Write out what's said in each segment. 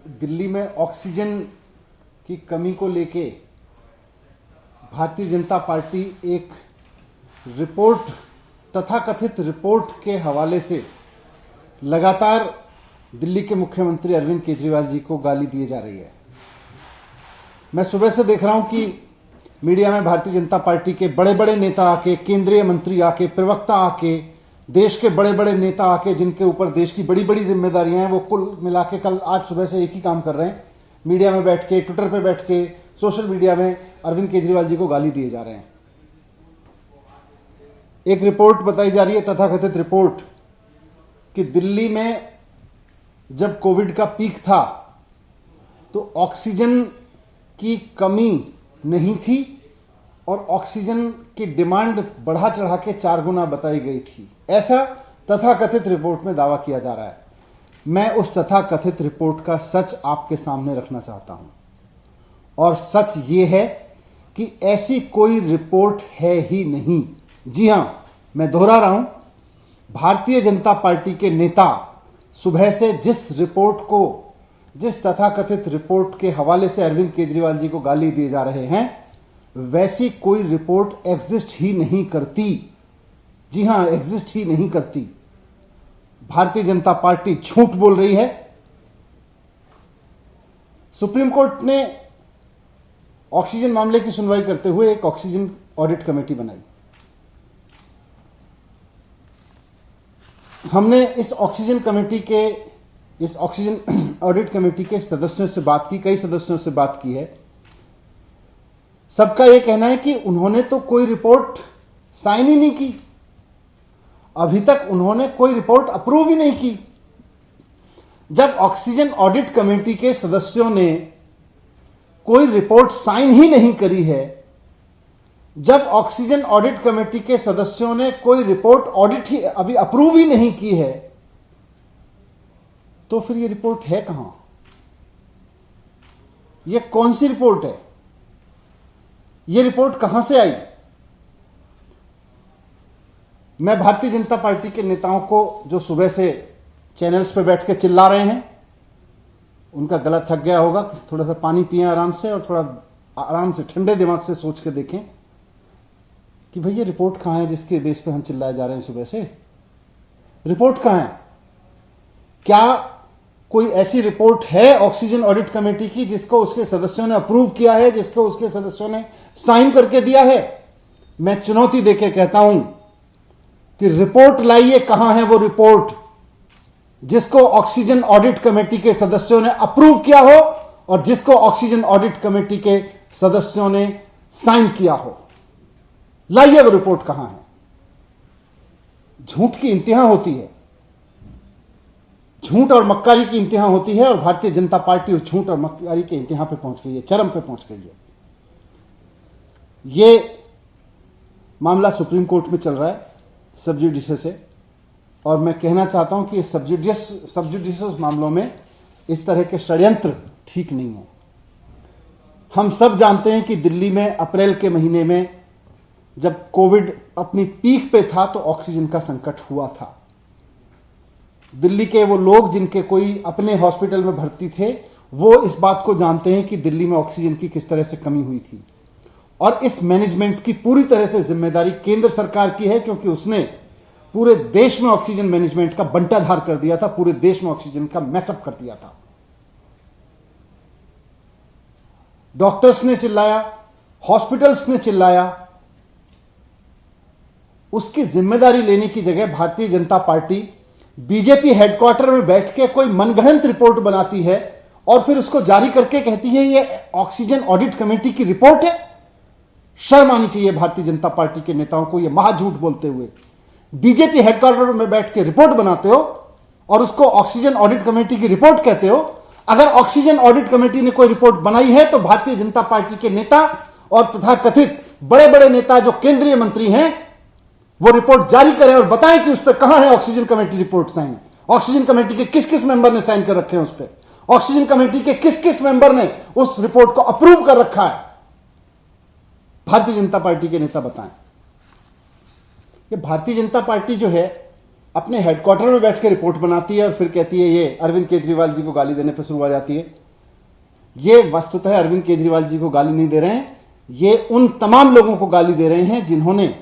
दिल्ली में ऑक्सीजन की कमी को लेके भारतीय जनता पार्टी एक रिपोर्ट, तथाकथित रिपोर्ट के हवाले से लगातार दिल्ली के मुख्यमंत्री अरविंद केजरीवाल जी को गाली दिए जा रही है। मैं सुबह से देख रहा हूं कि मीडिया में भारतीय जनता पार्टी के बड़े बड़े नेता आके, केंद्रीय मंत्री आके, प्रवक्ता आके, देश के बड़े बड़े नेता आके, जिनके ऊपर देश की बड़ी बड़ी जिम्मेदारियां हैं, वो कुल मिला के कल आज सुबह से एक ही काम कर रहे हैं, मीडिया में बैठ के, ट्विटर पे बैठ के, सोशल मीडिया में अरविंद केजरीवाल जी को गाली दिए जा रहे हैं। एक रिपोर्ट बताई जा रही है, तथाकथित रिपोर्ट, कि दिल्ली में जब कोविड का पीक था तो ऑक्सीजन की कमी नहीं थी और ऑक्सीजन की डिमांड बढ़ा चढ़ा के 4 गुना बताई गई थी, ऐसा तथाकथित रिपोर्ट में दावा किया जा रहा है। मैं उस तथाकथित रिपोर्ट का सच आपके सामने रखना चाहता हूं, और सच ये है कि ऐसी कोई रिपोर्ट है ही नहीं। जी हां, मैं दोहरा रहा हूं, भारतीय जनता पार्टी के नेता सुबह से जिस तथाकथित रिपोर्ट के हवाले से अरविंद केजरीवाल जी को गाली दिए जा रहे हैं, वैसी कोई रिपोर्ट एग्जिस्ट ही नहीं करती। जी हां, एग्जिस्ट ही नहीं करती। भारतीय जनता पार्टी झूठ बोल रही है। सुप्रीम कोर्ट ने ऑक्सीजन मामले की सुनवाई करते हुए एक ऑक्सीजन ऑडिट कमेटी बनाई। हमने इस ऑक्सीजन ऑडिट कमेटी के सदस्यों से बात की, कई सदस्यों से बात की है। सबका यह कहना है कि उन्होंने तो कोई रिपोर्ट साइन ही नहीं की, अभी तक उन्होंने कोई रिपोर्ट अप्रूव ही नहीं की। जब ऑक्सीजन ऑडिट कमेटी के सदस्यों ने कोई रिपोर्ट साइन ही नहीं करी है, जब ऑक्सीजन ऑडिट कमेटी के सदस्यों ने कोई रिपोर्ट ऑडिट ही अभी अप्रूव ही नहीं की है, तो फिर ये रिपोर्ट है कहां? ये कौन सी रिपोर्ट है? ये रिपोर्ट कहां से आई? मैं भारतीय जनता पार्टी के नेताओं को, जो सुबह से चैनल्स पे बैठ के चिल्ला रहे हैं, उनका गला थक गया होगा, थोड़ा सा पानी पिएं आराम से, और थोड़ा आराम से ठंडे दिमाग से सोच के देखें कि भाई ये रिपोर्ट कहां है जिसके बेस पे हम चिल्लाए जा रहे हैं सुबह से। रिपोर्ट कहां है? क्या कोई ऐसी रिपोर्ट है ऑक्सीजन ऑडिट कमेटी की जिसको उसके सदस्यों ने अप्रूव किया है, जिसको उसके सदस्यों ने साइन करके दिया है? मैं चुनौती देके कहता हूं कि रिपोर्ट लाइए, कहां है वो रिपोर्ट जिसको ऑक्सीजन ऑडिट कमेटी के सदस्यों ने अप्रूव किया हो और जिसको ऑक्सीजन ऑडिट कमेटी के सदस्यों ने साइन किया हो। लाइए वो रिपोर्ट कहां है। झूठ की इंतहा होती है, झूठ और मक्कारी की इंतहा होती है, और भारतीय जनता पार्टी उस झूठ और मक्कारी के इंतहा पे पहुंच गई है, चरम पे पहुंच गई है। ये मामला सुप्रीम कोर्ट में चल रहा है सब जुडिशियस से, और मैं कहना चाहता हूं कि सब जुडिशियस मामलों में इस तरह के षड्यंत्र ठीक नहीं है। हम सब जानते हैं कि दिल्ली में अप्रैल के महीने में जब कोविड अपनी पीक पे था तो ऑक्सीजन का संकट हुआ था। दिल्ली के वो लोग जिनके कोई अपने हॉस्पिटल में भर्ती थे, वो इस बात को जानते हैं कि दिल्ली में ऑक्सीजन की किस तरह से कमी हुई थी, और इस मैनेजमेंट की पूरी तरह से जिम्मेदारी केंद्र सरकार की है, क्योंकि उसने पूरे देश में ऑक्सीजन मैनेजमेंट का बंटाधार कर दिया था, पूरे देश में ऑक्सीजन का मैसअप कर दिया था। डॉक्टर्स ने चिल्लाया, हॉस्पिटल्स ने चिल्लाया, उसकी जिम्मेदारी लेने की जगह Bharatiya Janata party BJP headquarter में बैठ के कोई मनगढ़ंत रिपोर्ट बनाती है और फिर उसको जारी करके कहती है ये ऑक्सीजन ऑडिट कमेटी की रिपोर्ट है। शर्म आनी चाहिए भारतीय जनता पार्टी के नेताओं को, ये महाझूठ बोलते हुए। बीजेपी हेडक्वार्टर में बैठ के रिपोर्ट बनाते हो और उसको ऑक्सीजन ऑडिट कमेटी की रिपोर्ट कहते हो। अगर ऑक्सीजन ऑडिट कमेटी ने कोई रिपोर्ट बनाई है तो भारतीय जनता पार्टी के नेता और तथाकथित बड़े बड़े नेता जो केंद्रीय मंत्री हैं, वो रिपोर्ट जारी करें और बताएं कि उस पर कहां है oxygen committee report sign. Oxygen committee के किस किस मेंबर ने साइन कर रखे हैं उस पर? ऑक्सीजन कमेटी के किस किस मेंबर ने उस रिपोर्ट को अप्रूव कर रखा है? भारतीय जनता पार्टी के नेता बताएं। ये भारतीय जनता पार्टी जो है, अपने हेडक्वार्टर में बैठ के रिपोर्ट बनाती है और फिर कहती है ये अरविंद केजरीवाल जी को गाली देने पर शुरू हो जाती है। ये वस्तुतः अरविंद केजरीवाल जी को गाली नहीं दे रहे हैं, ये उन तमाम लोगों को गाली दे रहे हैं जिन्होंने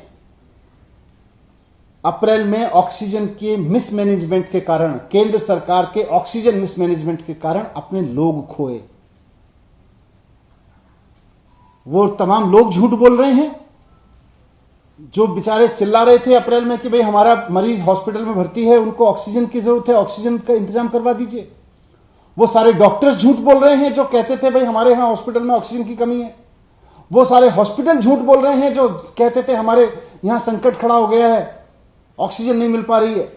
अप्रैल में ऑक्सीजन के मिसमैनेजमेंट के कारण, केंद्र सरकार के ऑक्सीजन मिसमैनेजमेंट के कारण अपने लोग खोए। वो तमाम लोग झूठ बोल रहे हैं जो बेचारे चिल्ला रहे थे अप्रैल में कि भाई हमारा मरीज हॉस्पिटल में भर्ती है, उनको ऑक्सीजन की जरूरत है, ऑक्सीजन का इंतजाम करवा दीजिए। वो सारे डॉक्टर्स झूठ बोल रहे हैं जो कहते थे भाई हमारे यहां हॉस्पिटल में ऑक्सीजन की कमी है। वो सारे हॉस्पिटल झूठ बोल रहे हैं जो कहते थे हमारे यहां संकट खड़ा हो गया है, ऑक्सीजन नहीं मिल पा रही है।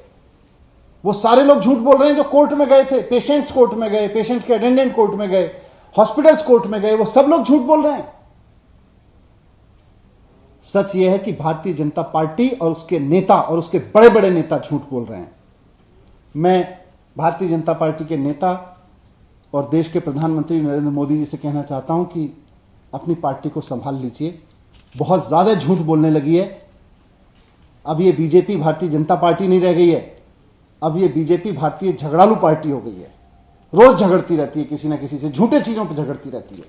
वो सारे लोग झूठ बोल रहे हैं जो कोर्ट में गए थे, पेशेंट्स कोर्ट में गए, पेशेंट के अटेंडेंट कोर्ट में गए, हॉस्पिटल्स कोर्ट में गए, वो सब लोग झूठ बोल रहे हैं। सच यह है कि भारतीय जनता पार्टी और उसके नेता और उसके बड़े बड़े नेता झूठ बोल रहे हैं। मैं भारतीय जनता पार्टी के नेता और देश के प्रधानमंत्री नरेंद्र मोदी जी से कहना चाहता हूं कि अपनी पार्टी को संभाल लीजिए, बहुत ज्यादा झूठ बोलने लगी है। अब ये बीजेपी भारतीय जनता पार्टी नहीं रह गई है, अब ये बीजेपी भारतीय झगड़ालू पार्टी हो गई है। रोज झगड़ती रहती है किसी ना किसी से, झूठे चीजों पर झगड़ती रहती है।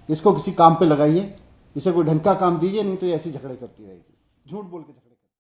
इसको किसी काम पे लगाइए, इसे कोई ढंग का काम दीजिए, नहीं तो ये ऐसी झगड़े करती रहेगी, झूठ बोल के झगड़े।